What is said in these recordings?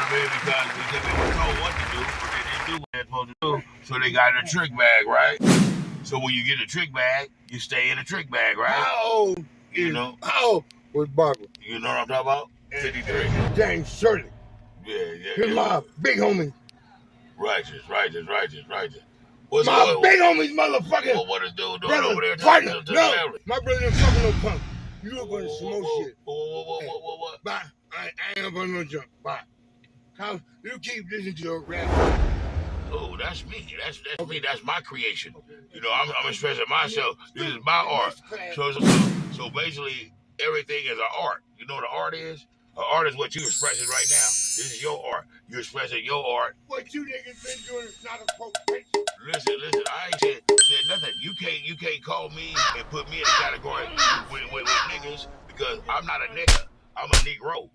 what I mean? Because they were told what to do, but they didn't do what they're supposed to do. So they got in a trick bag, right? So when you get a trick bag, you stay in a trick bag, right? How old was Barbara? You know what I'm talking about? 53. James Shirley. Yeah. He's my big homie. Righteous. What's my big homie's motherfucking. What is dude doing over there? Partner. No, my brother didn't fucking no punk. You up on some more shit. What? Bye. I ain't up on no junk. Bye. You keep listening to your rap. Oh, that's me. That's me. That's my creation. You know, I'm expressing myself. This is my art. So basically, everything is an art. You know what an art is? An art is what you're expressing right now. This is your art. You're expressing your art. What you niggas been doing is not a quotation. Listen. I ain't said nothing. You can't call me and put me in a category with niggas because I'm not a nigga. I'm a Negro.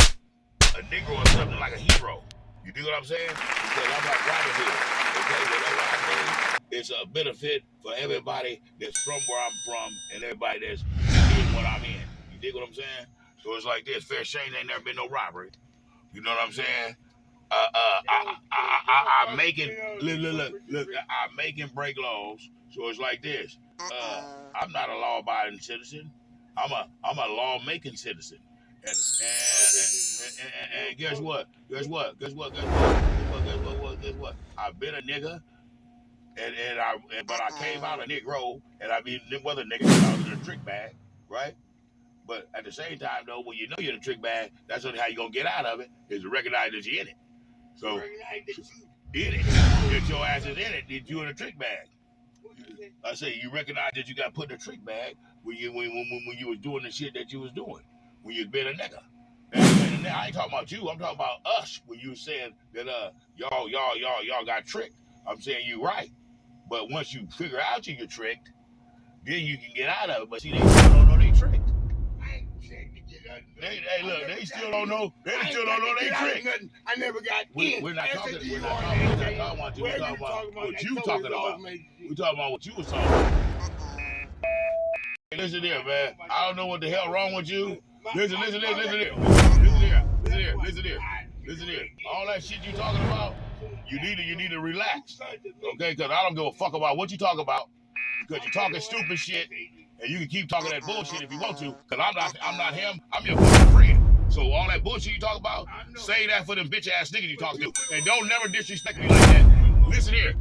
A Negro is something like a hero. You do what I'm saying? Because I'm like Robin Hood. Okay, whatever I do, it's a benefit for everybody that's from where I'm from and everybody that's in what I'm in. You dig what I'm saying? So it's like this. Fair Shane ain't never been no robbery. You know what I'm saying? I'm making look. I'm making break laws. So it's like this. I'm not a law-abiding citizen. I'm a law-making citizen. And guess what? Guess what? I've been a nigga, but I came out a Negro, and I mean, there was a nigga because I was in a trick bag, right? But at the same time, though, when you know you're in a trick bag, that's only how you're gonna get out of it is to recognize that you're in it. So, in it, get your asses in it. That you in a trick bag. I say you recognize that you got put in a trick bag when you was doing the shit that you was doing when you been a nigga. I ain't talking about you. I'm talking about us. When you saying that y'all got tricked. I'm saying you right. But once you figure out you get tricked, then you can get out of it. But see, they still don't know they tricked. They still don't know. They still don't know they tricked. I never got in. We're not talking about what you talking about. We're talking about what you was talking about. Hey, listen here, man. I don't know what the hell wrong with you. Listen here. All that shit you talking about, you need to relax. Okay? Because I don't give a fuck about what you talk about. Because you're talking stupid shit. And you can keep talking that bullshit if you want to. Because I'm not him. I'm your fucking friend. So all that bullshit you talk about, say that for them bitch ass niggas you talking to. And don't never disrespect me like that. Listen here.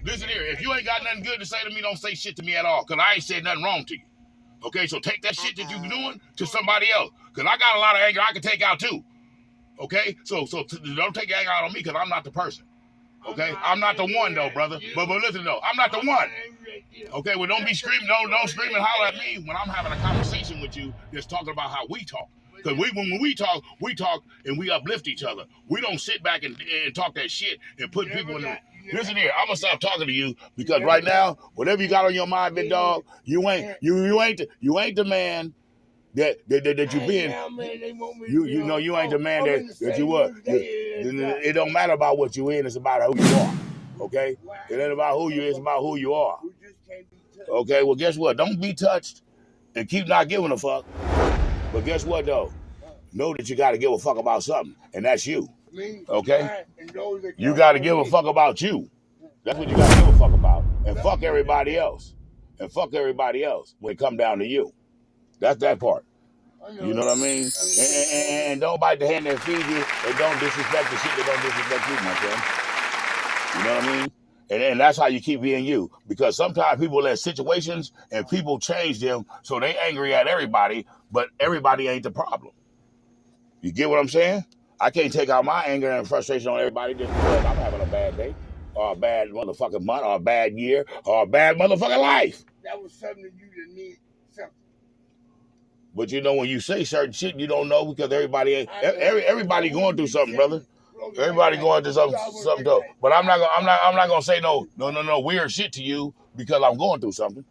If you ain't got nothing good to say to me, don't say shit to me at all. Because I ain't said nothing wrong to you. Okay, so take that shit that you doing to somebody else. Because I got a lot of anger I can take out too. Okay? So don't take anger out on me because I'm not the person. Okay? I'm not the one though, brother. But listen though, I'm not the one. Okay, well don't be screaming, don't scream and holler at me when I'm having a conversation with you that's talking about how we talk. Because when we talk and we uplift each other. We don't sit back and talk that shit and put people in the... Listen here, I'm gonna stop talking to you because right now, whatever you got on your mind, big dog, you ain't the man that you been. You know you ain't the man that you were. It don't matter about what you in, it's about who you are. Okay? It ain't about who you is, it's about who you are. Okay, well guess what? Don't be touched and keep not giving a fuck. But guess what though? Know that you gotta give a fuck about something, and that's you. Okay? You gotta give a fuck about you. That's what you gotta give a fuck about. And fuck everybody else. When it come down to you. That's that part. You know what I mean? And don't bite the hand that feeds you, and don't disrespect the shit that don't disrespect you, my friend. You know what I mean? And that's how you keep being you. Because sometimes people let situations and people change them so they angry at everybody, but everybody ain't the problem. You get what I'm saying? I can't take out my anger and frustration on everybody just because I'm having a bad day, or a bad motherfucking month, or a bad year, or a bad motherfucking life. That was something you didn't need something. But you know when you say certain shit, you don't know because everybody going through something, brother. Everybody going through something though. But I'm not gonna say no weird shit to you because I'm going through something.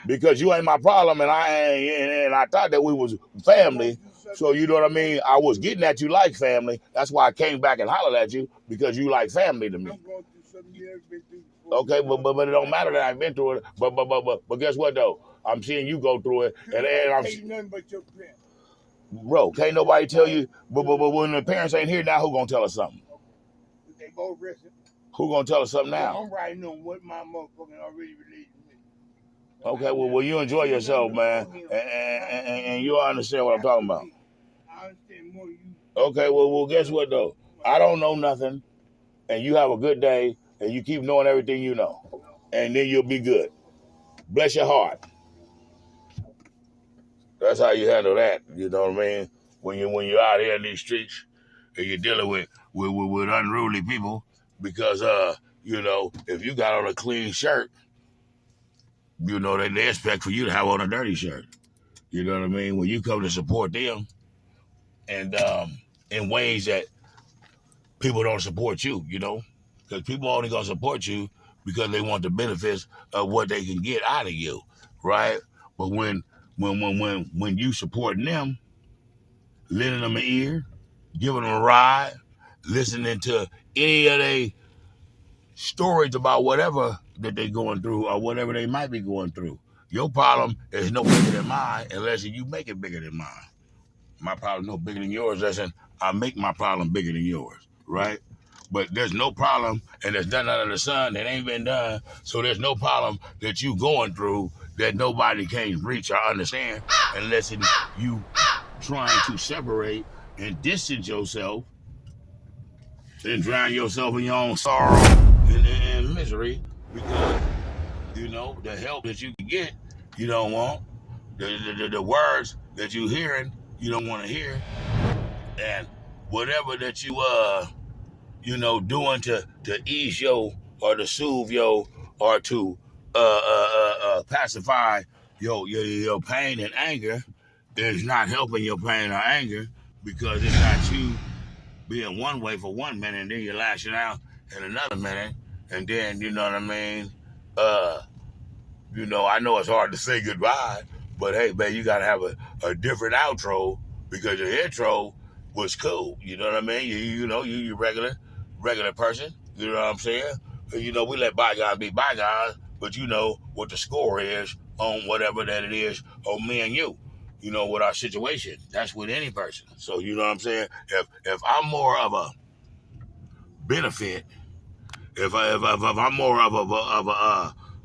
Because you ain't my problem, and I thought that we was family. So you know what I mean? I was getting at you like family. That's why I came back and hollered at you because you like family to me. Okay, but it don't matter that I've been through it. But guess what though? I'm seeing you go through it, and I'm. Bro, can't nobody tell you, but when the parents ain't here now, who gonna tell us something? They both resting. Who gonna tell us something now? I'm writing on what my motherfucking already released me. Okay, well, you enjoy yourself, man, and you'll understand what I'm talking about. I understand more you. Okay, well, guess what, though? I don't know nothing, and you have a good day, and you keep knowing everything you know, and then you'll be good. Bless your heart. That's how you handle that, you know what I mean? When you're out here in these streets, and you're dealing with unruly people, because, you know, if you got on a clean shirt, you know, they expect for you to have on a dirty shirt. You know what I mean? When you come to support them, and in ways that people don't support you, you know, because people only gonna support you because they want the benefits of what they can get out of you, right? But when you supporting them, lending them an ear, giving them a ride, listening to any of their stories about whatever that they're going through or whatever they might be going through. Your problem is no bigger than mine unless you make it bigger than mine. My problem is no bigger than yours unless I make my problem bigger than yours, right? But there's no problem, and there's nothing under the sun that ain't been done, so there's no problem that you going through that nobody can reach or understand unless you trying to separate and distance yourself and drown yourself in your own sorrow and misery because, you know, the help that you can get, you don't want. The words that you hearing, you don't want to hear. And whatever that you know, doing to ease yo or to soothe yo or to pacify your pain and anger is not helping your pain or anger because it's not you being one way for 1 minute and then you're lashing out in another minute and then, you know what I mean, you know, I know it's hard to say goodbye, but hey, man, you gotta have a different outro because your intro was cool. You know what I mean? You know, you regular person. You know what I'm saying? You know, we let bygones be bygones, but you know what the score is on whatever that it is on me and you. You know, with our situation. That's with any person. So you know what I'm saying? If I'm more of a benefit, if I'm more of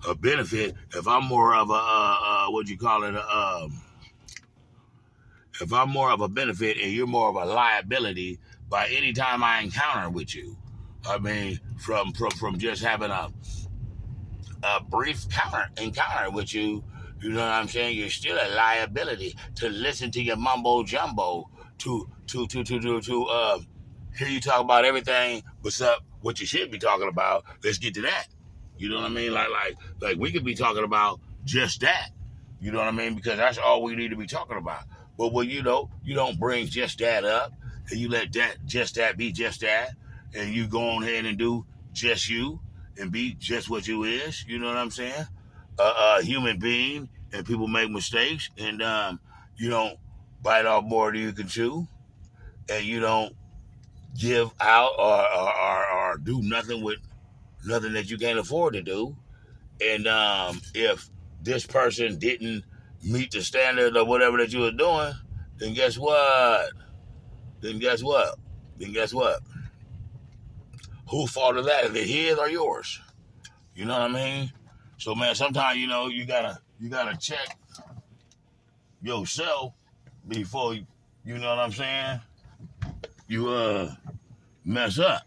a benefit, if I'm more of a what you call it, if I'm more of a benefit and you're more of a liability by any time I encounter with you, I mean, from just having a brief encounter with you, you know what I'm saying? You're still a liability to listen to your mumbo jumbo, to hear you talk about everything but what you should be talking about. Let's get to that. You know what I mean? Like we could be talking about just that. You know what I mean? Because that's all we need to be talking about. But when you know, you don't bring just that up and you let just that be just that, and you go on ahead and do just you and be just what you is. You know what I'm saying? A human being, and people make mistakes, and you don't bite off more than you can chew, and you don't give out or do nothing with nothing that you can't afford to do. And if this person didn't meet the standard of whatever that you were doing, then guess what? Then guess what? Whose fault is that? Is it his or yours? You know what I mean? So man, sometimes you know you gotta check yourself before you know what I'm saying. You mess up.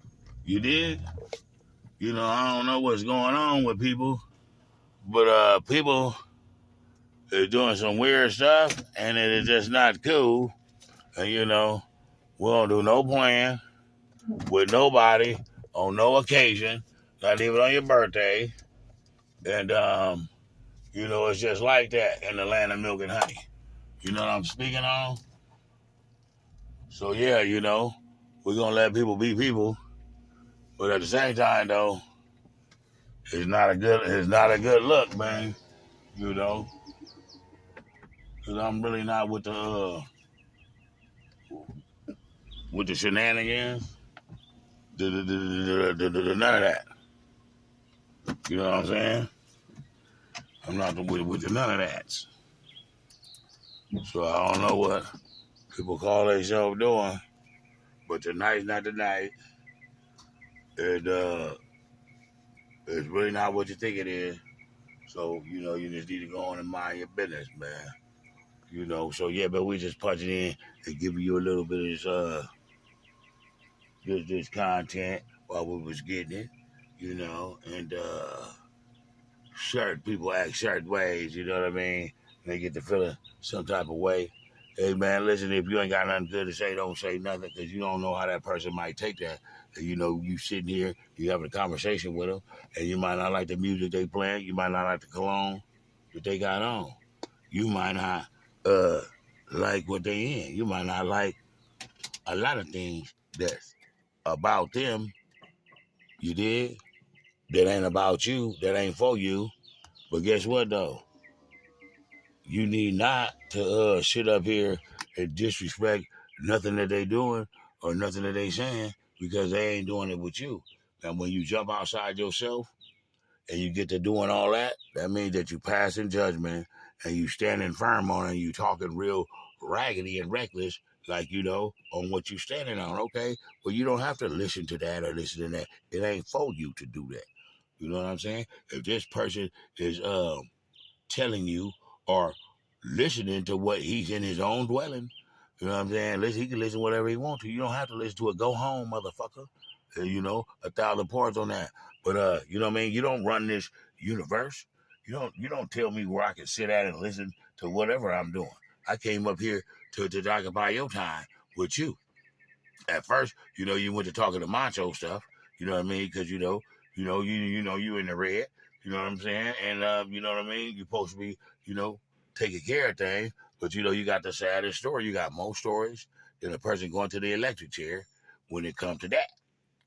You did. You know, I don't know what's going on with people, but people is doing some weird stuff, and it is just not cool. And you know, we don't do no plan with nobody on no occasion, not even on your birthday. And you know, it's just like that in the land of milk and honey. You know what I'm speaking on? So yeah, you know, we're gonna let people be people, but at the same time though, it's not a good look, man. You know, because I'm really not with the shenanigans, none of that. You know what I'm saying? I'm not with none of that. So I don't know people call themselves doing, but tonight's not the night. And it's really not what you think it is. So, you just need to go on and mind your business, man. So yeah, but we just punching in and giving you a little bit of this content while we was getting it, and certain people act certain ways, you know what I mean? They get to feeling some type of way. Hey man, listen, if you ain't got nothing good to say, don't say nothing because you don't know how that person might take that. And, you sitting here, you having a conversation with them, and you might not like the music they playing, you might not like the cologne that they got on. You might not like what they in. You might not like a lot of things that's about them, you did, that ain't about you, that ain't for you. But guess what though? You need not to sit up here and disrespect nothing that they doing or nothing that they saying because they ain't doing it with you. And when you jump outside yourself and you get to doing all that, that means that you passing judgment and you standing firm on it and you talking real raggedy and reckless, like, on what you standing on. Okay, well, you don't have to listen to that or listen to that. It ain't for you to do that. You know what I'm saying? If this person is telling you or listening to what he's in his own dwelling, you know what I'm saying? Listen, he can listen to whatever he wants to. You don't have to listen to it. Go home, motherfucker. 1,000 parts on that. But you know what I mean? You don't run this universe. You don't tell me where I can sit at and listen to whatever I'm doing. I came up here to occupy your time with you. At first, you went to talking to macho stuff. You know what I mean? Because you in the red. You know what I'm saying? And you know what I mean? You're supposed to be, taking care of things. But you got the saddest story. You got more stories than a person going to the electric chair when it comes to that.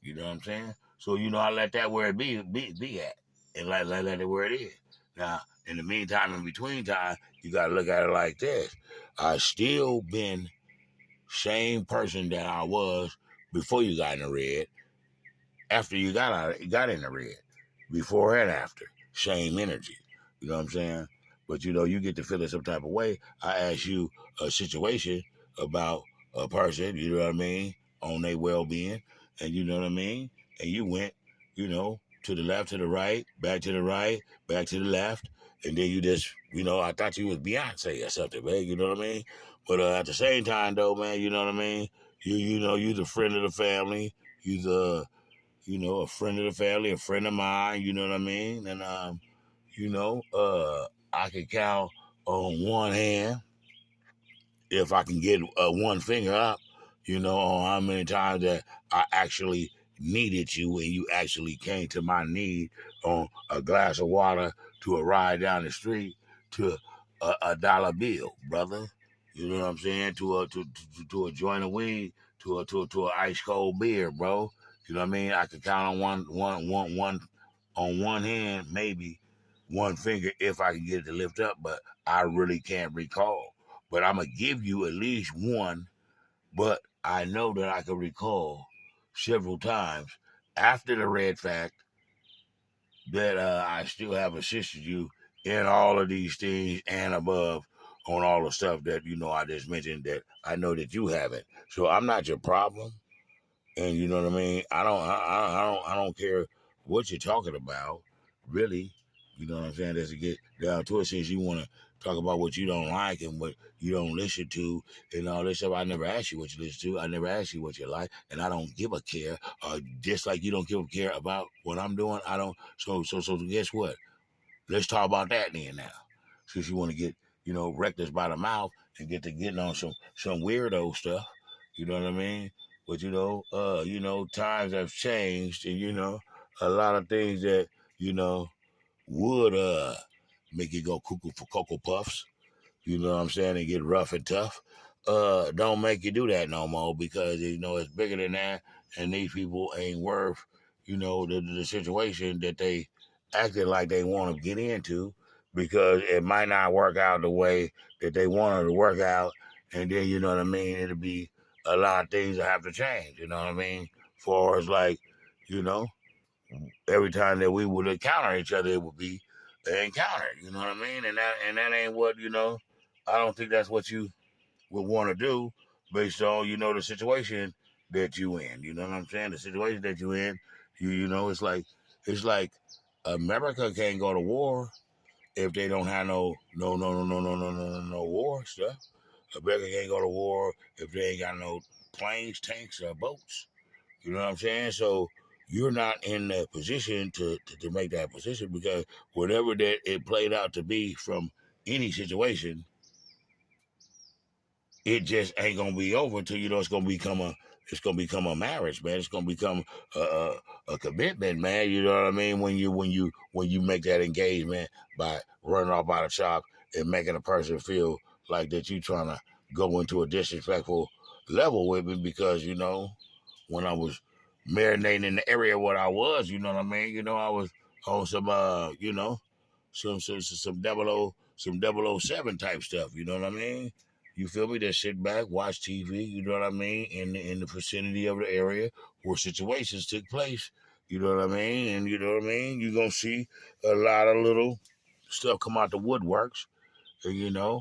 You know what I'm saying? So I let that where it be at, and let it where it is. Now, in the meantime, in between time, you got to look at it like this. I still been same person that I was before you got in the red, after you got in the red, before and after, same energy. You know what I'm saying? But you get to feeling some type of way. I asked you a situation about a person, you know what I mean, on their well-being, and you know what I mean, and you went, to the left, to the right, back to the right, back to the left, and then you just, I thought you was Beyonce or something, man. You know what I mean? But at the same time, though, man, you know what I mean. You the friend of the family. You the a friend of the family, a friend of mine, you know what I mean? And, I can count on one hand, if I can get one finger up, on how many times that I actually needed you and you actually came to my need on a glass of water, to a ride down the street, to a dollar bill, brother. You know what I'm saying? To a joint of weed, to a ice cold beer, bro. You know what I mean? I could count on one on one hand, maybe one finger if I can get it to lift up, but I really can't recall. But I'm gonna give you at least one. But I know that I can recall several times after the red fact that I still have assisted you in all of these things and above on all the stuff that I just mentioned that I know that you haven't. So I'm not your problem, and you know what I mean. I don't care what you're talking about, really. You know what I'm saying? Just to get down to it, since you want to talk about what you don't like and what you don't listen to and all this stuff. I never asked you what you listen to. I never asked you what you like, and I don't give a care. Just like you don't give a care about what I'm doing, I don't. So guess what? Let's talk about that then now. Since you want to get, reckless by the mouth and get to getting on some weirdo stuff. You know what I mean? But times have changed, and a lot of things that would make you go cuckoo for cocoa puffs, you know what I'm saying, and get rough and tough, don't make you do that no more, because it's bigger than that, and these people ain't worth, the situation that they acting like they want to get into, because it might not work out the way that they wanted to work out, and then you know what I mean, it'll be a lot of things that have to change, you know what I mean, for as like, you know, every time that we would encounter each other, it would be an encounter. You know what I mean? And that ain't what I don't think that's what you would want to do. based on, you know, the situation that you in. You know what I'm saying? The situation that you in, you know, it's like America can't go to war if they don't have no war stuff. America can't go to war if they ain't got no planes, tanks, or boats. You know what I'm saying? So you're not in the position to make that position, because whatever that it played out to be from any situation, it just ain't gonna be over until, you know, it's gonna become a marriage, man. It's gonna become a commitment, man. You know what I mean? When you make that engagement by running off by the chalk and making a person feel like that you trying to go into a disrespectful level with me, because, you know, when I was marinating in the area what I was, you know what I mean? You know, I was on some you know, some double o seven type stuff, you know what I mean? You feel me? Just sit back, watch TV, you know what I mean, in the vicinity of the area where situations took place. You know what I mean? And you know what I mean? You're gonna see a lot of little stuff come out the woodworks. And you know,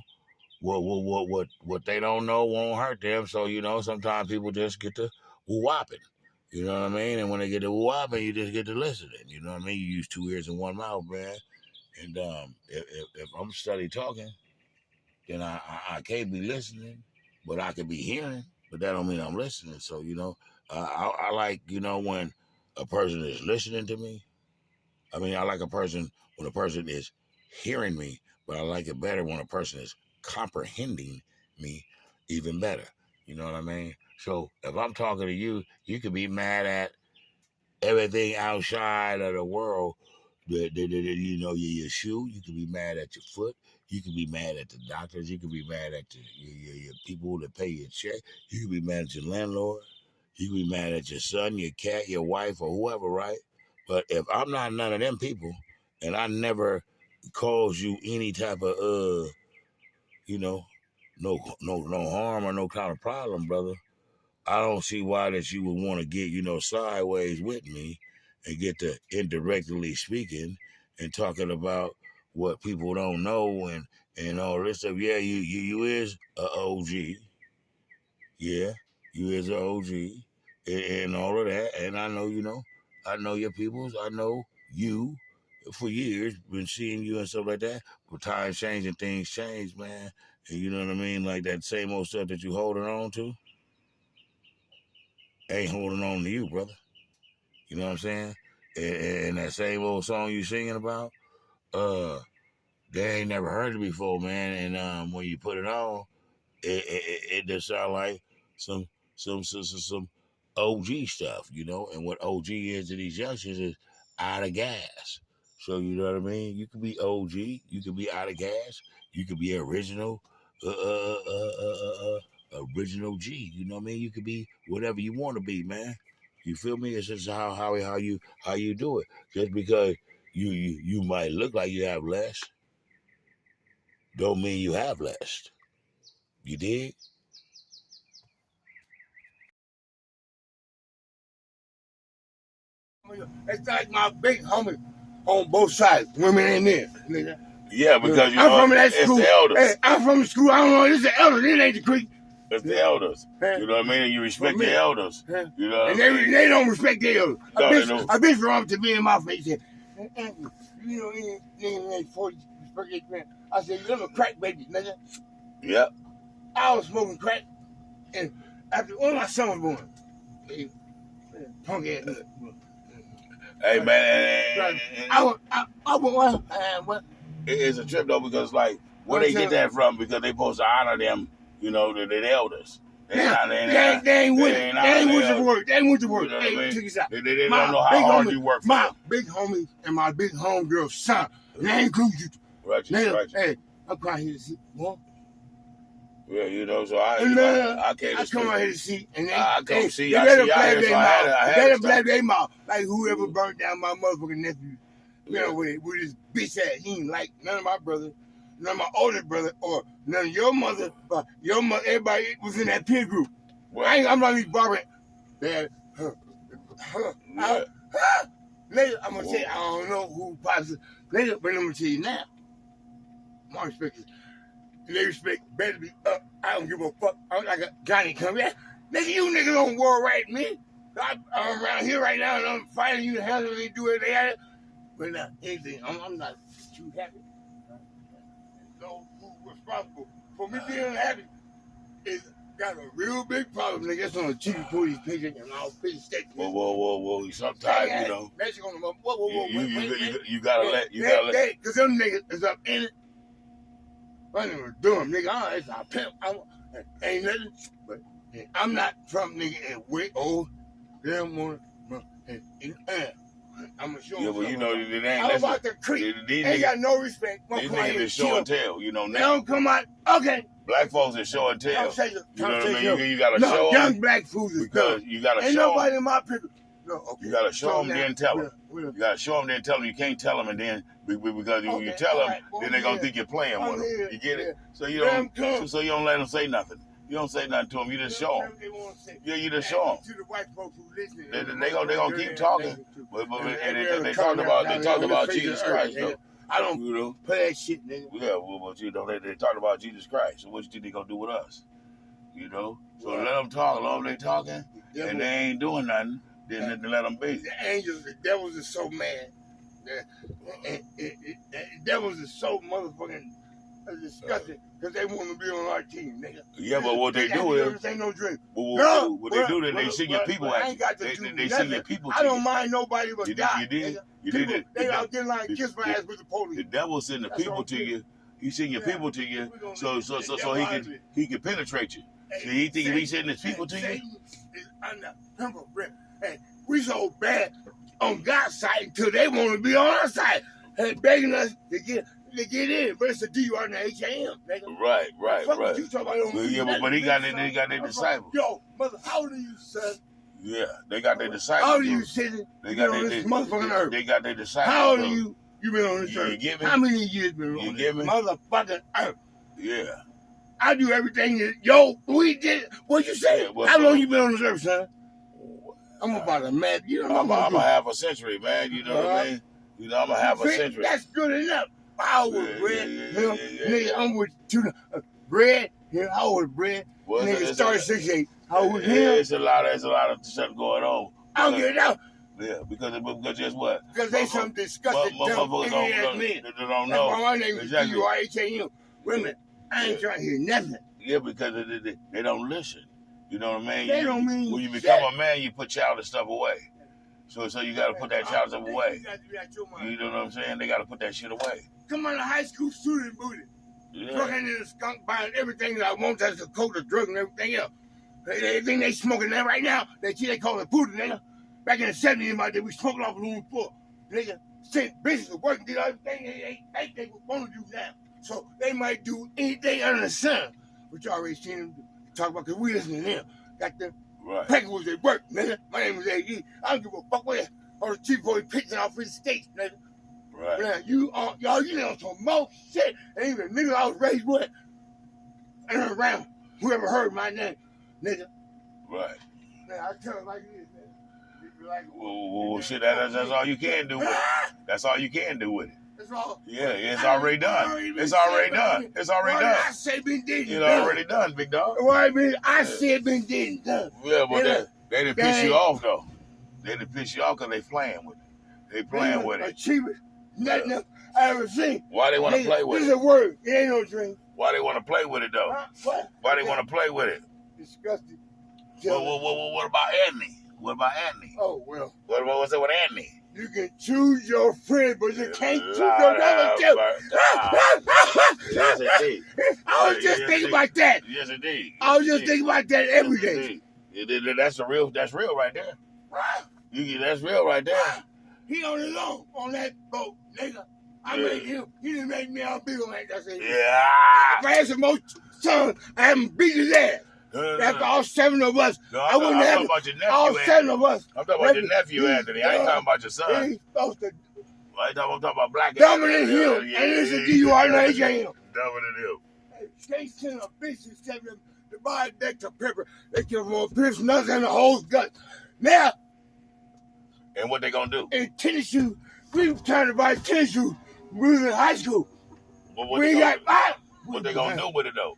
what they don't know won't hurt them. So, you know, sometimes people just get to whopping. You know what I mean? And when they get to whopping, you just get to listening. You know what I mean? You use two ears and one mouth, man. And if I'm study talking, then I can't be listening, but I could be hearing. But that don't mean I'm listening. So, you know, I like, you know, when a person is listening to me. I mean, I like when a person is hearing me, but I like it better when a person is comprehending me even better. You know what I mean? So if I'm talking to you, you could be mad at everything outside of the world. You know, your shoe. You could be mad at your foot. You could be mad at the doctors. You could be mad at your people that pay your check. You could be mad at your landlord. You could be mad at your son, your cat, your wife, or whoever, right? But if I'm not none of them people, and I never cause you any type of you know, no harm or no kind of problem, brother, I don't see why that you would want to get, you know, sideways with me and get to indirectly speaking and talking about what people don't know and all this stuff. Yeah, you is a OG. Yeah, you is a OG and all of that. And I know, you know, I know your peoples. I know you for years, been seeing you and stuff like that. But times change and things change, man. And you know what I mean? Like that same old stuff that you holding on to ain't holding on to you, brother. You know what I'm saying? And that same old song you singing about, uh, they ain't never heard it before, man. And when you put it on, it just sound like some some OG stuff, you know. And what OG is to these youngsters is out of gas. So you know what I mean. You could be OG, you could be out of gas, you could be original, original G. You know what I mean. You could be whatever you want to be, man. You feel me? It's just how you do it. Just because you might look like you have less, don't mean you have less. You dig? It's like my big homie on both sides, women in there, nigga. Yeah, because you I'm know from that it's school. the elders. Hey, I'm from the school. I don't know. This is the elders. This ain't the creek. It's the elders. You know what I mean? You respect the elders. You know what And I mean? they don't respect the elders. No, they don't. A bitch run up to me in my face and said, Anthony, you know, you ain't 40, respect your grand. I said, you're a crack baby, nigga. Yep. I was smoking crack. And after when my son was born, punk ass nigga. Hey, man. What? It's a trip, though, because, like, where they get that from? Because they supposed to honor them, you know, the elders. They ain't with it. They ain't with the work. They ain't with the work. You know what I mean? Check this out. They don't know how hard you work for my them. big homie and my big homegirl's son. They ain't include you. Right. Hey, I'm crying here to see. What? Yeah, you know, so I can't. I come out here to see, and I come see. They I let see y'all here, so I had to blab their mouth like whoever burnt down my motherfucking nephew. You know, with his bitch ass. He ain't like none of my brothers, none of my older brother, or none of your mother. Your mother, everybody was in that peer group. Well, I'm not even bothering. Nigga, I'm gonna say I don't know who pops. Nigga, but I'm gonna tell you now. My respect is and they respect better be up. I don't give a fuck. I'm like a Johnny come here. Nigga, you niggas don't war right me. I'm around here right now and I'm fighting you. The hell they do it. They had it. But now, anything, I'm not too happy. Those who responsible for me being unhappy is got a real big problem, nigga. That's on the TV police page and all 50 states. Whoa. Sometimes, you know. Magic on the whoa. You gotta let. Because them niggas is up in it. I never do them, nigga. It's a pimp. Ain't nothing. But I'm not from nigga and way old. Damn one. I'm gonna show them. Yeah, but you know, it ain't. I'm about to creep. They ain't got no respect. These niggas is show and tell, you know. They don't come out. Okay. Black folks is show and tell. You know what I mean? You gotta show them. Young black fools is because you gotta ain't show nobody them. in my picture. No, okay. You gotta show them, then tell them. You gotta show them, then tell them. You can't tell them, and then because you tell them, then they're gonna think you're playing with them. You get it? So you don't. So you don't let them say nothing. You don't say nothing to them. You just show them. Yeah, you just show them. To the white folks who listen, they gonna keep talking. But they talk about Jesus Christ though. I don't play that shit, nigga. Yeah, but you know they talk about Jesus Christ. So what you think they gonna do with us? You know. So let them talk. As long as they talking and they ain't doing nothing, then let them be. The angels, the devils are so mad. The devils are so motherfucking disgusting because they want to be on our team, nigga. Yeah, but what they do is ain't no drink. What they do then they send your people at you. They send your people to you. I don't mind nobody but God. You did. They out there like kiss my ass with the police. The devil send the people to you. He send your people to you so he can penetrate you. See, he think if he sending his people to you. Hey, we so bad on God's side until they want to be on our side, begging us to get in. But it's a DUR and the HAM, nigga. Right. What you talking about? But he got their disciples. Yo, mother, how old are you, son? Yeah, they got their disciples. How old are you sitting? They got on this motherfucking earth. They got their disciples. How old are you? You been on this earth? How many years been on this motherfucking earth? Yeah. I do everything we did. What you say? How long you been on this earth, son? I'm about a man. You know, I'm a half a century, man. You know what I mean? You know, I'm a half a century. That's good enough. I was bread. Nigga, I'm with bread. I was bread. Nigga started 6'8". I was him. There's a lot of stuff going on. I don't get it out. Yeah, because just what? Because they some disgusting dumb ignorant men. They don't know. My name is DURHAM. Women, I ain't trying to hear nothing. Yeah, because they don't listen. You know what I mean? They don't mean when you become a man, you put childish stuff away. So you got to put that childish stuff away. You know what I'm saying? They got to put that shit away. Come on, a high school student booty. Drunken in the skunk buying everything that I want as a coat of drug and everything else. Everything they smoking there right now, they call it booty, nigga. Back in the 70s, my day, we smoked off room 4. Nigga, sent business to work and did everything they want to do now. So they might do anything under the sun. Which you already seen them talk about because we listen to them. Got them packers at work, nigga. My name is A.E. I don't give a fuck what all the chief boy picking off his states, nigga. Right. Now, you know some more shit. And even niggas I was raised with and around. Whoever heard my name, nigga. Right. Man, I tell it like it is, man. Well, shit, that's all you can do with it. That's all you can do with it. That's all. Yeah, it's already done. It's already done. It's already done. I say been dead. It's already done, big dog. I said been dead and done. Yeah, but they didn't piss you off, though. They didn't piss you off because they playing with it. They playing with it. Achievement. Nothing else I ever seen. Why they want to play with it? This is a word. It ain't no dream. Why they want to play with it, though? What? Why they want to play with it? Disgusting. What about Anthony? What about Anthony? Oh, well. What's up with Anthony? You can choose your friend, but you can't choose your relative. Yes, indeed. I was just thinking about that. Yes, indeed. I was just thinking about that every day. That's real right there. That's real right there. He on his own on that boat, nigga. I made him. He didn't make me out big on that. That's it. Yeah. If I had some more sons, I haven't beat his ass. After all 7 of us, I wouldn't have all 7 of us. I'm talking about your nephew, Anthony. I ain't talking about your son. He's supposed to. I'm talking about black. Dominant him. And it's a DUR and HAM. Dominant him. They sent a bitch and sent them to buy a Dr. Pepper. They give them a piss nuts and a whole gut. Now. And what they gonna do? In tennis shoes. We were trying to buy tennis shoes. We was in high school. We got What they gonna do with it though?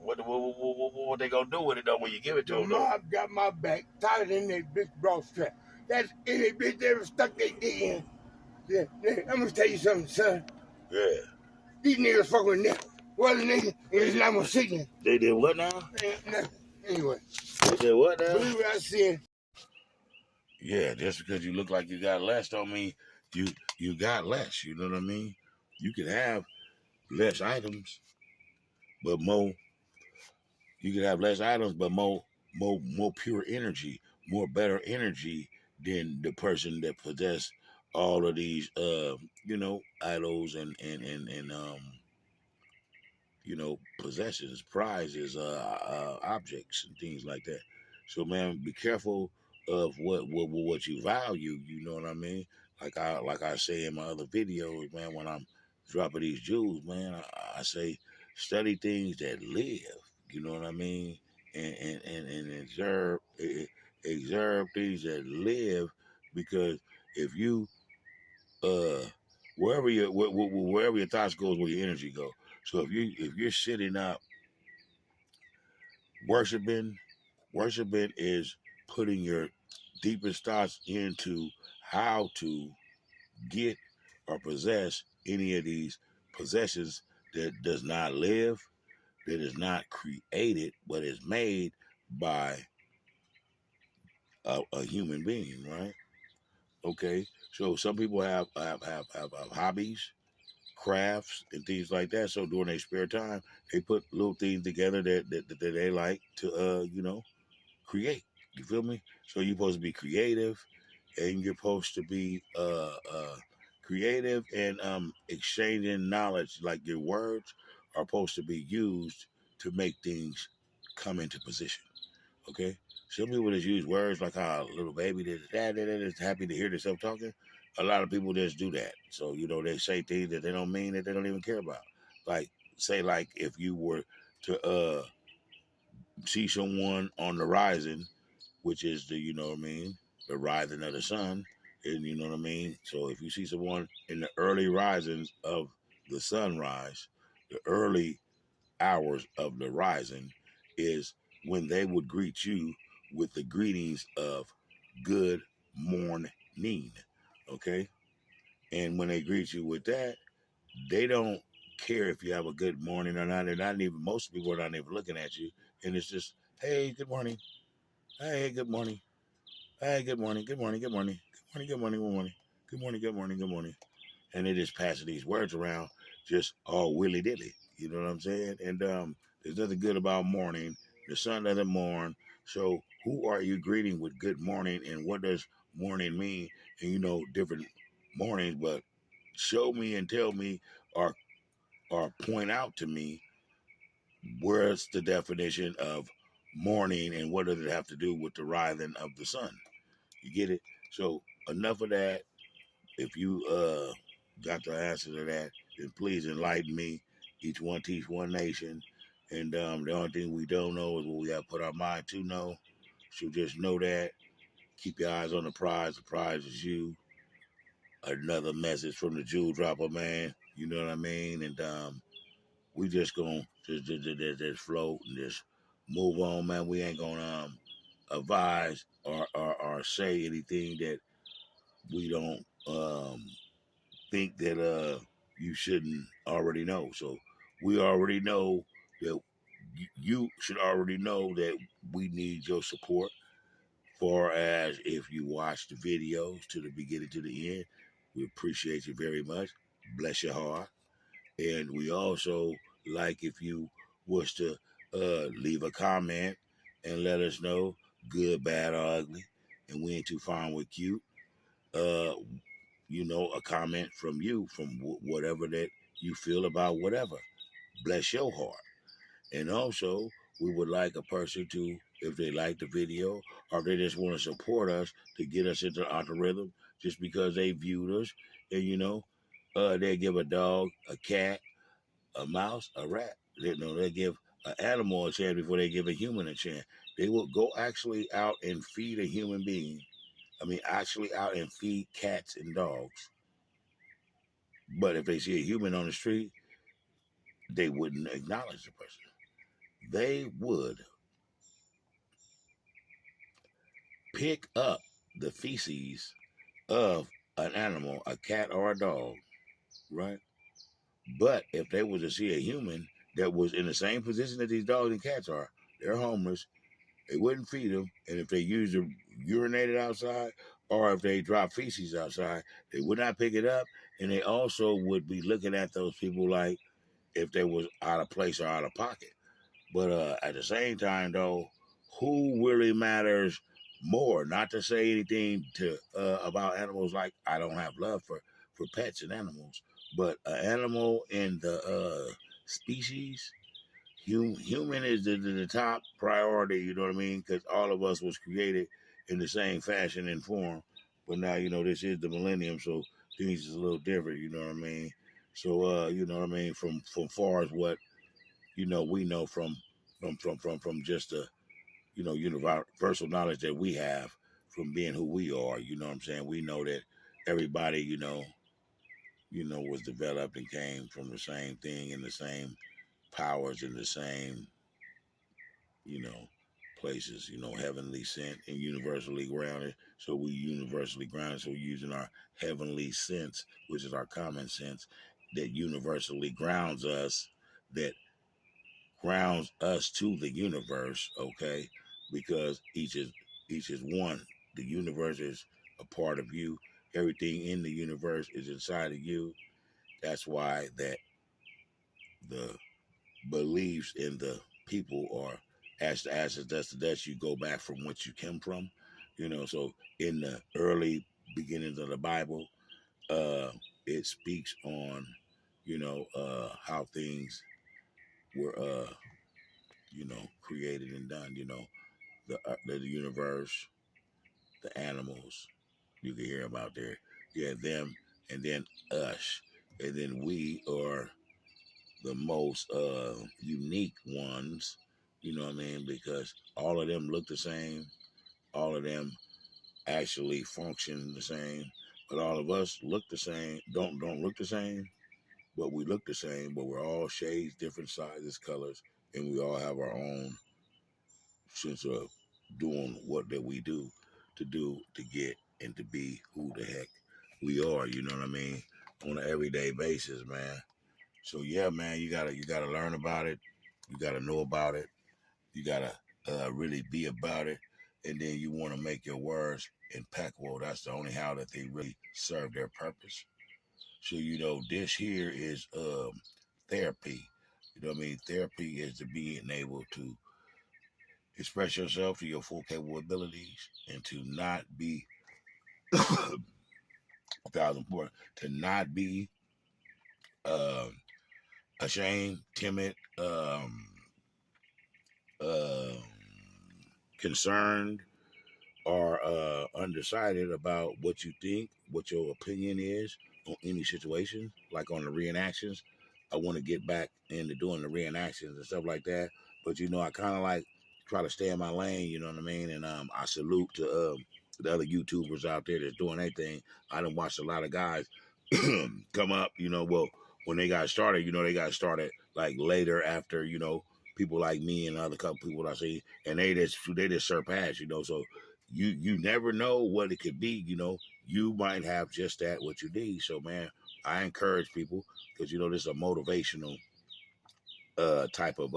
What they gonna do with it though when you give it to them? The mob got my back, tied in that bitch bra strap. That's any bitch ever stuck their dick in. Yeah, I'm gonna tell you something, son. Yeah. These niggas fuck with niggas. Well, niggas, it's not my sickness. They did what now? Anyway. They did what now? Believe what I said. Yeah, just because you look like you got less don't mean you got less. You know what I mean? You can have less items, but more. You can have less items, but more pure energy, more better energy than the person that possess all of these, idols and possessions, prizes, objects, and things like that. So, man, be careful of what you value. You know what I mean? Like I say in my other videos, man. When I'm dropping these jewels, man, I say study things that live. You know what I mean? And observe things that live, because if you wherever your thoughts goes, where your energy go. So if you're sitting up worshiping is putting your deepest thoughts into how to get or possess any of these possessions that does not live, that is not created, but is made by a human being, right? Okay, so some people have hobbies, crafts, and things like that. So during their spare time, they put little things together that they like to create. You feel me? So you're supposed to be creative, and you're supposed to be creative and exchanging knowledge. Like your words are supposed to be used to make things come into position. Okay? Some people just use words like how a little baby is happy to hear themselves talking. A lot of people just do that. So, they say things that they don't mean, that they don't even care about. Like, say, like, if you were to see someone on the rising, which is the rising of the sun, and you know what I mean? So if you see someone in the early risings of the sunrise, the early hours of the rising is when they would greet you with the greetings of good morning. Okay? And when they greet you with that, they don't care if you have a good morning or not. They're not even, most people are not even looking at you. And it's just, hey, good morning. Hey, good morning. Hey, good morning. Good morning. Good morning. Good morning. Good morning. Good morning. Good morning. Good morning. Good morning. And they just passing these words around just all willy dilly. You know what I'm saying? And there's nothing good about morning. The sun doesn't mourn. So who are you greeting with good morning, and what does morning mean? And different mornings, but show me and tell me, or point out to me, where's the definition of morning, and what does it have to do with the rising of the sun? You get it? So enough of that. If you got the answer to that, then please enlighten me. Each one teach one nation. And the only thing we don't know is what we have to put our mind to know. So just know that. Keep your eyes on the prize. The prize is you. Another message from the Jewel Dropper, man. You know what I mean? And we just gonna just float and just move on, man. We ain't gonna advise or say anything that we don't think that you shouldn't already know. So we already know that you should already know that we need your support. For as if you watch the videos to the beginning to the end, we appreciate you very much. Bless your heart. And we also like if you was to leave a comment and let us know, good, bad, or ugly, and we ain't too fine with cute. Uh, a comment from you, from whatever that you feel about whatever. Bless your heart. And also, we would like a person to, if they like the video, or if they just want to support us to get us into the algorithm, just because they viewed us, and they give a dog, a cat, a mouse, a rat. They give an animal a chance before they give a human a chance. They will go actually out and feed a human being. I mean, actually out and feed cats and dogs But if they see a human on the street, they wouldn't acknowledge the person. They would pick up the feces of an animal, a cat or a dog, right? But if they were to see a human that was in the same position that these dogs and cats are, they're homeless, they wouldn't feed them. And if they urinated outside or if they drop feces outside, they would not pick it up. And they also would be looking at those people like if they was out of place or out of pocket. But at the same time, though, who really matters more? Not to say anything to about animals like I don't have love for pets and animals, but an animal in the species, human is the top priority. You know what I mean? Because all of us was created in the same fashion and form. But now this is the millennium, so things is a little different. You know what I mean? So you know what I mean? From far as what we know from just the universal knowledge that we have from being who we are. You know what I'm saying? We know that everybody was developed and came from the same thing and the same powers and the same places, heavenly sent and universally grounded. So we universally grounded. So we're using our heavenly sense, which is our common sense, that universally grounds us, that grounds us to the universe, okay? Because each is one. The universe is a part of you. Everything in the universe is inside of you. That's why that the beliefs in the people are as the ashes, dust to dust. You go back from what you came from. So in the early beginnings of the Bible, it speaks on, how things were created and done, the universe, the animals, you can hear about there. Yeah, them, and then us. And then we are the most unique ones, you know what I mean? Because all of them look the same. All of them actually function the same. But all of us look the same, don't look the same, but we look the same, but we're all shades, different sizes, colors, and we all have our own sense of doing what that we do to get and to be who the heck we are, you know what I mean, on an everyday basis, man. So yeah, man, you gotta learn about it, you gotta know about it, you gotta really be about it, and then you want to make your words impeccable. That's the only how that they really serve their purpose. So this here is therapy. You know what I mean? Therapy is to being able to express yourself to your full capable abilities and to not be important, to not be um, ashamed, timid, um concerned, or undecided about what you think, what your opinion is on any situation, like on the reenactions. I want to get back into doing the reenactions and stuff like that. But I kind of like try to stay in my lane, you know what I mean? And I salute to the other YouTubers out there that's doing their thing. I done watched a lot of guys come up, well, when they got started, they got started like later after, people like me and other couple people I see, and they just surpassed, so you never know what it could be, you might have just that what you need. So man, I encourage people, because this is a motivational type of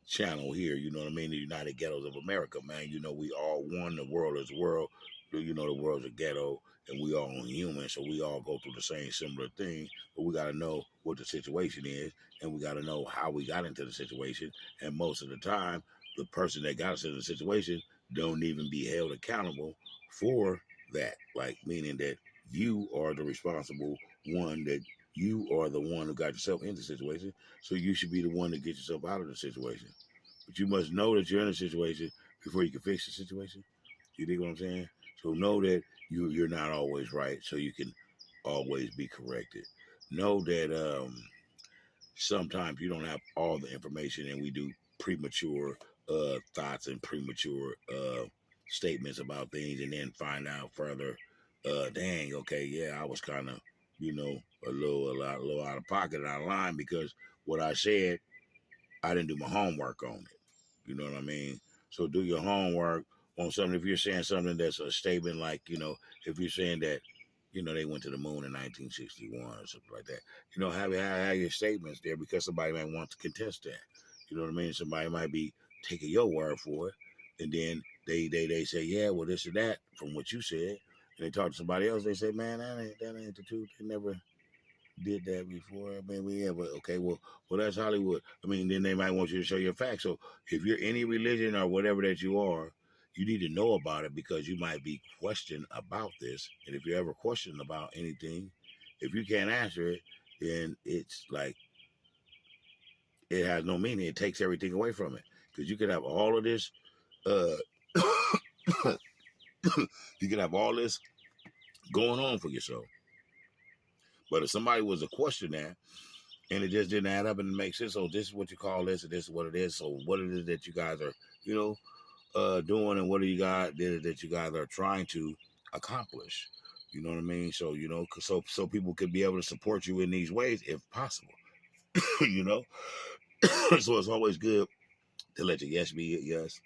channel here, you know what I mean? The United Ghettos of America, man. We all one, the world is the world. The world's a ghetto, and we all human, so we all go through the same similar thing. But we got to know what the situation is, and we got to know how we got into the situation. And most of the time, the person that got us into the situation don't even be held accountable for that. Like, meaning that you are the responsible one, that you are the one who got yourself into the situation, so you should be the one to get yourself out of the situation. But you must know that you're in a situation before you can fix the situation. You think what I'm saying? So know that you're not always right, so you can always be corrected. Know that sometimes you don't have all the information, and we do premature thoughts and premature statements about things, and then find out further dang, okay, yeah, I was kind of, a little out of pocket, out of line, because what I said, I didn't do my homework on it. You know what I mean? So do your homework on something. If you're saying something that's a statement like, if you're saying that, they went to the moon in 1961 or something like that, have your statements there, because somebody might want to contest that. You know what I mean? Somebody might be taking your word for it, and then they say, yeah, well, this or that from what you said, and they talk to somebody else. They say, man, that ain't the truth. They never did that before. I mean, we have okay, well, that's Hollywood. I mean, then they might want you to show your facts. So if you're any religion or whatever that you are, you need to know about it, because you might be questioned about this. And if you're ever questioned about anything, if you can't answer it, then it's like it has no meaning. It takes everything away from it, because you could have all of this. You could have all this going on for yourself. But if somebody was to question that, and it just didn't add up and make sense, so this is what you call this, and this is what it is. So what it is that you guys are, doing, and what do you guys that you guys are trying to accomplish? You know what I mean? So so people could be able to support you in these ways if possible. So it's always good to let your yes be your yes,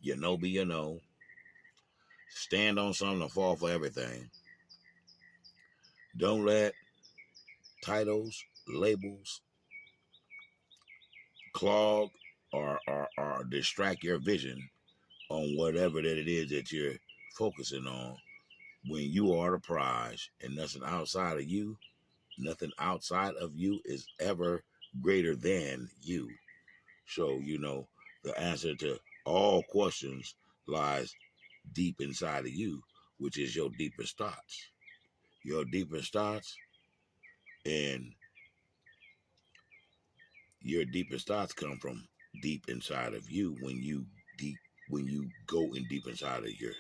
your no be your no. Stand on something and fall for everything. Don't let titles, labels clog or distract your vision on whatever that it is that you're focusing on, when you are the prize, and nothing outside of you is ever greater than you. So, the answer to all questions lies deep inside of you, which is your deepest thoughts. Your deepest thoughts, and your deepest thoughts come from deep inside of you, when you go in deep inside of your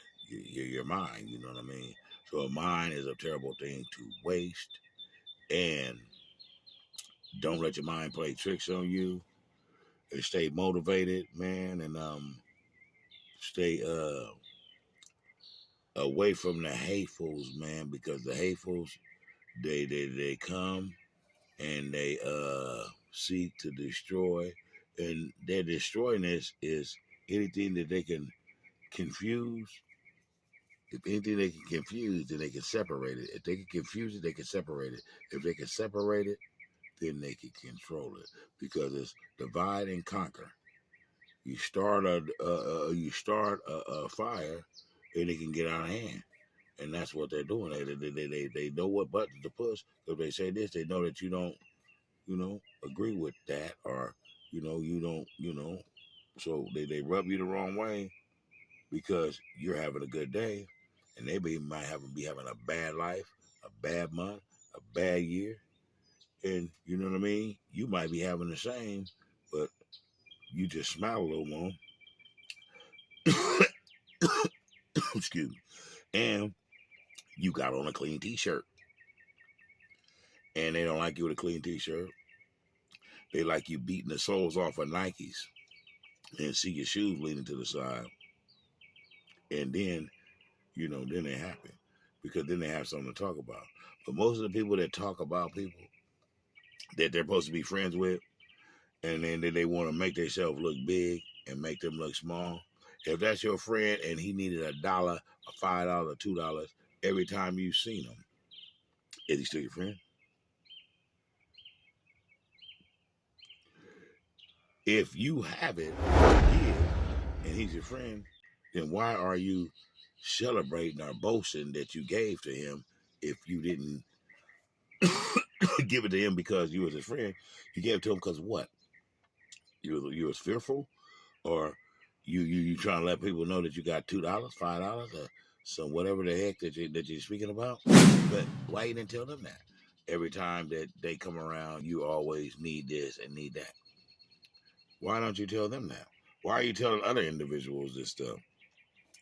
mind. You know what I mean? So a mind is a terrible thing to waste, and don't let your mind play tricks on you, and stay motivated, man, and stay away from the hatefuls, man, because the hatefuls, they come and they seek to destroy, and their destroyness is anything that they can confuse. If anything they can confuse, then they can separate it. If they can confuse it, they can separate it. If they can separate it, then they can control it, because it's divide and conquer. You start a fire, and it can get out of hand, and that's what they're doing. They know what buttons to push. If they say this, they know that you don't agree with that, or you don't so they rub you the wrong way, because you're having a good day, and they might be having a bad life, a bad month, a bad year, and you know what I mean? You might be having the same, but you just smile a little more. Excuse me. And you got on a clean t-shirt, and they don't like you with a clean t-shirt. They like you beating the soles off of Nikes, and see your shoes leaning to the side, and then then they're happy, because then they have something to talk about. But most of the people that talk about people that they're supposed to be friends with, and then they want to make themselves look big and make them look small. If that's your friend and he needed $1, $5, $2 every time you've seen him, is he still your friend? If you have it to give and he's your friend, then why are you celebrating or boasting that you gave to him if you didn't give it to him because you was his friend? You gave it to him because what? You was fearful, or you trying to let people know that you got $2, $5, or some whatever the heck that you're speaking about? But why you didn't tell them that? Every time that they come around, you always need this and need that. Why don't you tell them that? Why are you telling other individuals this stuff?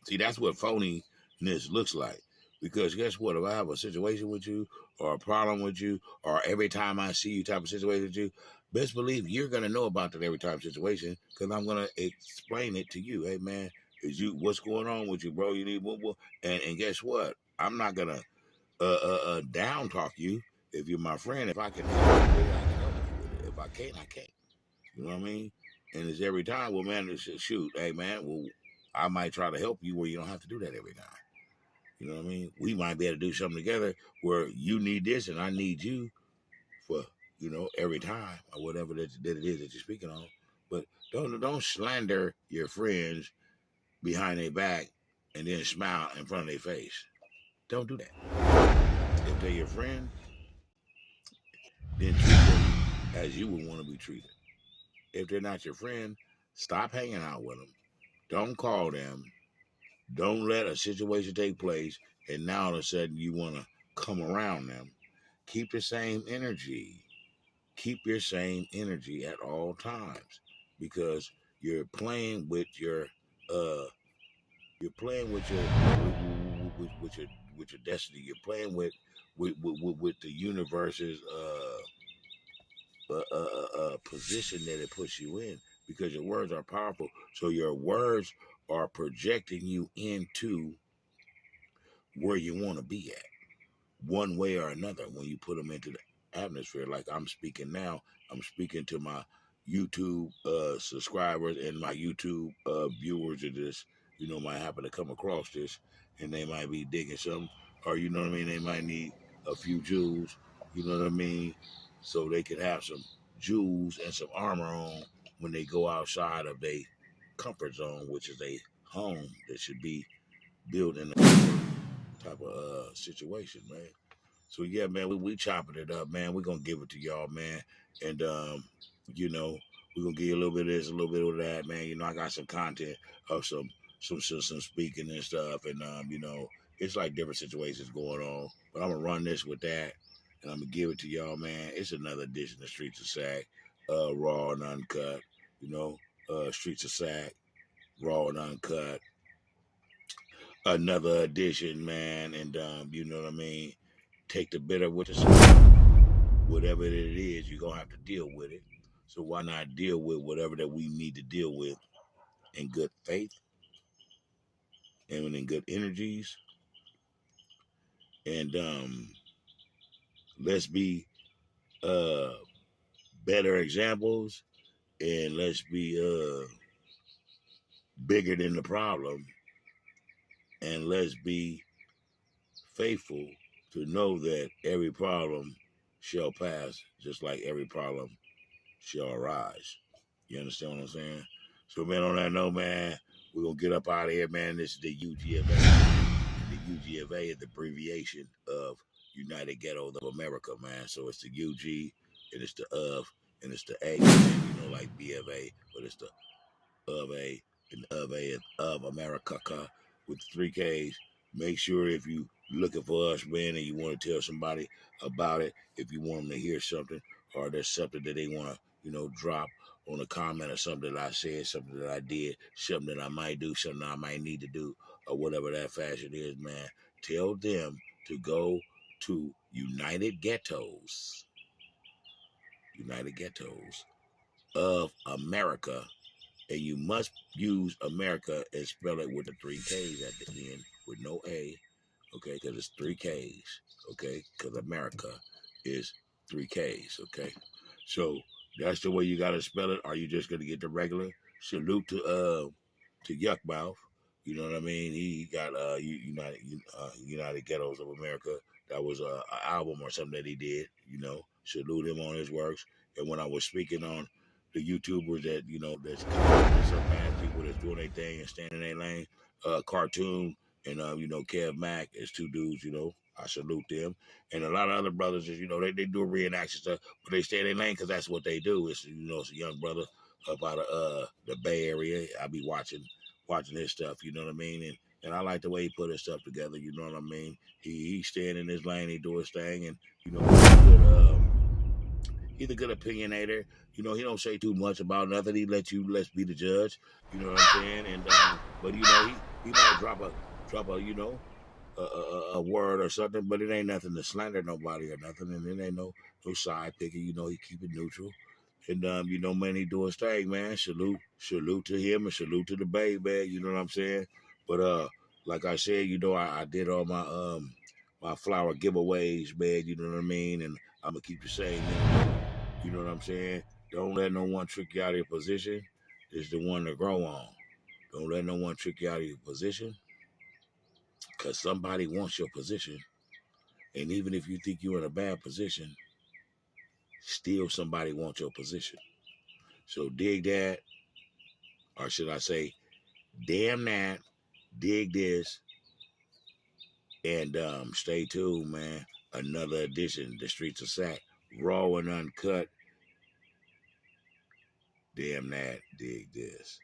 See, that's what phoniness looks like. Because guess what? If I have a situation with you, or a problem with you, or every time I see you type of situation with you, best believe you're going to know about that every time situation, because I'm going to explain it to you. Hey, man, what's going on with you, bro? You need blah, blah. And guess what? I'm not gonna down talk you if you're my friend. If I can help you with it, I can help you with it. If I can't, I can't. You know what I mean? And it's every time, well, man, shoot, hey, man, well, I might try to help you where you don't have to do that every time. You know what I mean? We might be able to do something together where you need this and I need you for, every time or whatever that it is that you're speaking on. But don't slander your friends behind their back and then smile in front of their face. Don't do that. If they're your friend, then treat them as you would want to be treated. If they're not your friend, stop hanging out with them. Don't call them. Don't let a situation take place and now all of a sudden you want to come around them. Keep the same energy. Keep your same energy at all times because you're playing with your with your destiny. You're playing with the universe's position that it puts you in because your words are powerful. So your words are projecting you into where you want to be at, one way or another. When you put them into the atmosphere, like I'm speaking now, I'm speaking to my YouTube subscribers and my YouTube viewers that just might happen to come across this, and they might be digging something, or you know what I mean. They might need a few jewels, you know what I mean, so they could have some jewels and some armor on when they go outside of their comfort zone, which is a home that should be built in a type of situation, man. So yeah, man, we chopping it up, man. We're gonna give it to y'all, man. And we're gonna give you a little bit of this, a little bit of that, man. I got some content of some speaking and stuff, and it's like different situations going on. But I'm gonna run this with that, and I'm gonna give it to y'all, man. It's another edition of Streets of Sac, raw and uncut. Streets of Sac, raw and uncut. Another edition, man, and you know what I mean. Take the bitter with the sweet. Whatever it is, you're gonna have to deal with it. So why not deal with whatever that we need to deal with in good faith and in good energies? And let's be better examples, and let's be bigger than the problem, and let's be faithful to know that every problem shall pass, just like every problem shall arise. You understand what I'm saying? So, man, on that note, man, we're going to get up out of here, man. This is the UGFA. And the UGFA is the abbreviation of United Ghettos of America, man. So it's the UG, and it's the of, and it's the A, man, like BFA, but it's the of A, and of A is of America with 3 Ks. Make sure if you looking for us, man, and you want to tell somebody about it, if you want them to hear something, or there's something that they want to, drop on a comment or something that I said, something that I did, something that I might do, something I might need to do, or whatever that fashion is, man, tell them to go to United Ghettos of America, and you must use America and spell it with the 3 Ks at the end with no A, okay, because it's 3 Ks, okay, because America is 3 Ks, okay. So that's the way you got to spell it. Are you just going to get the regular? Salute to Yuck Mouth. You know what I mean? He got United Ghettos of America. That was an album or something that he did. Salute him on his works. And when I was speaking on the YouTubers that that's some bad people that's doing their thing and staying in their lane, Cartoon and Kev Mack is 2 dudes. I salute them, and a lot of other brothers is they do reenaction stuff, but they stay in their lane because that's what they do. It's it's a young brother up out of the Bay Area. I be watching his stuff. You know what I mean? And I like the way he put his stuff together. You know what I mean? He staying in his lane, he do his thing, and he's a good opinionator. He don't say too much about nothing. He let's be the judge. You know what I'm saying? And but he might drop a a word or something, but it ain't nothing to slander nobody or nothing, and it ain't no side picking. He keep it neutral. And man, he do his thing, man. Salute to him and salute to the Bay, man. You know what I'm saying? But like I said, you know, I did all my my flower giveaways, man. You know what I mean? And I'm gonna keep the same. You know what I'm saying? Don't let no one trick you out of your position. It's the one to grow on. Don't let no one trick you out of your position, because somebody wants your position. And even if you think you're in a bad position, still somebody wants your position. So dig that, or should I say, damn that, dig this, and stay tuned, man. Another edition, The Streets of Sac, raw and uncut. Damn that, dig this.